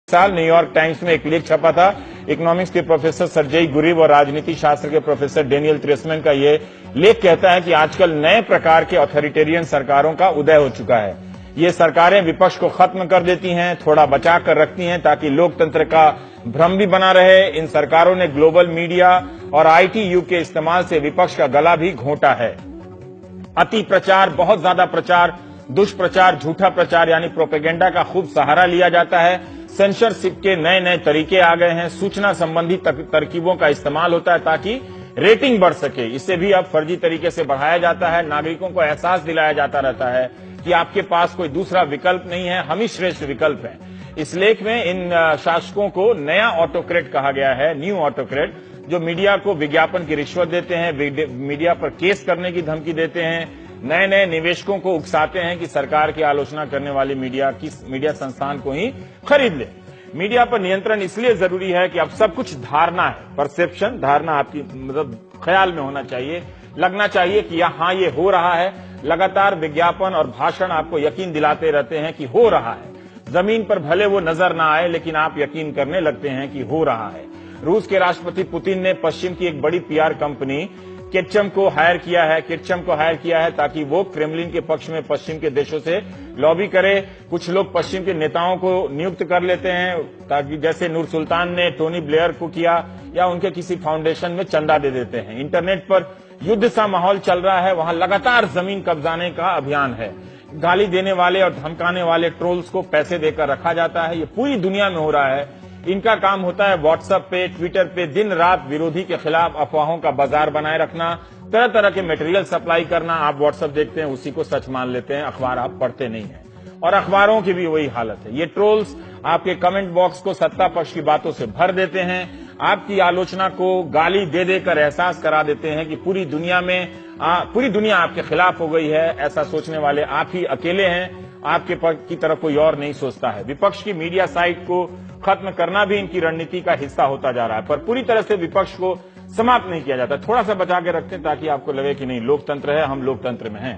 साल New York times में एक लेख छपा था। इकोनॉमिक्स के प्रोफेसर सर्जेई गुरिव और राजनीति शास्त्र के प्रोफेसर डेनियल ट्रेसमैन का ये लेख कहता है कि आजकल नए प्रकार के ऑथोरिटेरियन सरकारों का उदय हो चुका है। ये सरकारें विपक्ष को खत्म कर देती हैं, थोड़ा बचा कर रखती हैं ताकि लोकतंत्र का भ्रम भी बना रहे। इन सरकारों ने ग्लोबल मीडिया और आईटी युग के इस्तेमाल से विपक्ष का गला भी घोंटा है। अति प्रचार, बहुत ज्यादा प्रचार, दुष्प्रचार, झूठा प्रचार यानी प्रोपेगेंडा का खूब सहारा लिया जाता है। सेंसरशिप के नए नए तरीके आ गए हैं। सूचना संबंधी तरकीबों का इस्तेमाल होता है ताकि रेटिंग बढ़ सके। इसे भी अब फर्जी तरीके से बढ़ाया जाता है। नागरिकों को एहसास दिलाया जाता रहता है कि आपके पास कोई दूसरा विकल्प नहीं है, हम ही श्रेष्ठ विकल्प हैं। इस लेख में इन शासकों को नया ऑटोक्रेट कहा गया है, न्यू ऑटोक्रेट, जो मीडिया को विज्ञापन की रिश्वत देते हैं, मीडिया पर केस करने की धमकी देते हैं, नए नए निवेशकों को उकसाते हैं कि सरकार की आलोचना करने वाली मीडिया संस्थान को ही खरीद ले। मीडिया पर नियंत्रण इसलिए जरूरी है कि अब सब कुछ धारणा है, परसेप्शन, धारणा आपकी मतलब ख्याल में होना चाहिए, लगना चाहिए कि हाँ ये हो रहा है। लगातार विज्ञापन और भाषण आपको यकीन दिलाते रहते हैं कि हो रहा है। जमीन पर भले वो नजर ना आए लेकिन आप यकीन करने लगते हैं कि हो रहा है। रूस के राष्ट्रपति पुतिन ने पश्चिम की एक बड़ी पीआर कंपनी किटचम को हायर किया है ताकि वो क्रेमलिन के पक्ष में पश्चिम के देशों से लॉबी करे। कुछ लोग पश्चिम के नेताओं को नियुक्त कर लेते हैं ताकि जैसे नूर सुल्तान ने टोनी ब्लेयर को किया, या उनके किसी फाउंडेशन में चंदा दे देते हैं। इंटरनेट पर युद्ध सा माहौल चल रहा है, वहां लगातार जमीन कब्जाने का अभियान है। गाली देने वाले और धमकाने वाले ट्रोल्स को पैसे देकर रखा जाता है। ये पूरी दुनिया में हो रहा है। इनका काम होता है व्हाट्सएप पे, ट्विटर पे दिन रात विरोधी के खिलाफ अफवाहों का बाजार बनाए रखना, तरह तरह के मटेरियल सप्लाई करना। आप व्हाट्सएप देखते हैं, उसी को सच मान लेते हैं, अखबार आप पढ़ते नहीं हैं। और अखबारों की भी वही हालत है। ये ट्रोल्स आपके कमेंट बॉक्स को सत्ता पक्ष की बातों से भर देते हैं, आपकी आलोचना को गाली दे देकर एहसास करा देते हैं कि पूरी दुनिया आपके खिलाफ हो गई है। ऐसा सोचने वाले आप ही अकेले हैं, आपके की तरफ कोई और नहीं सोचता है। विपक्ष की मीडिया साइट को खत्म करना भी इनकी रणनीति का हिस्सा होता जा रहा है, पर पूरी तरह से विपक्ष को समाप्त नहीं किया जाता। थोड़ा सा बचा के रखते हैं ताकि आपको लगे कि नहीं, लोकतंत्र है, हम लोकतंत्र में हैं।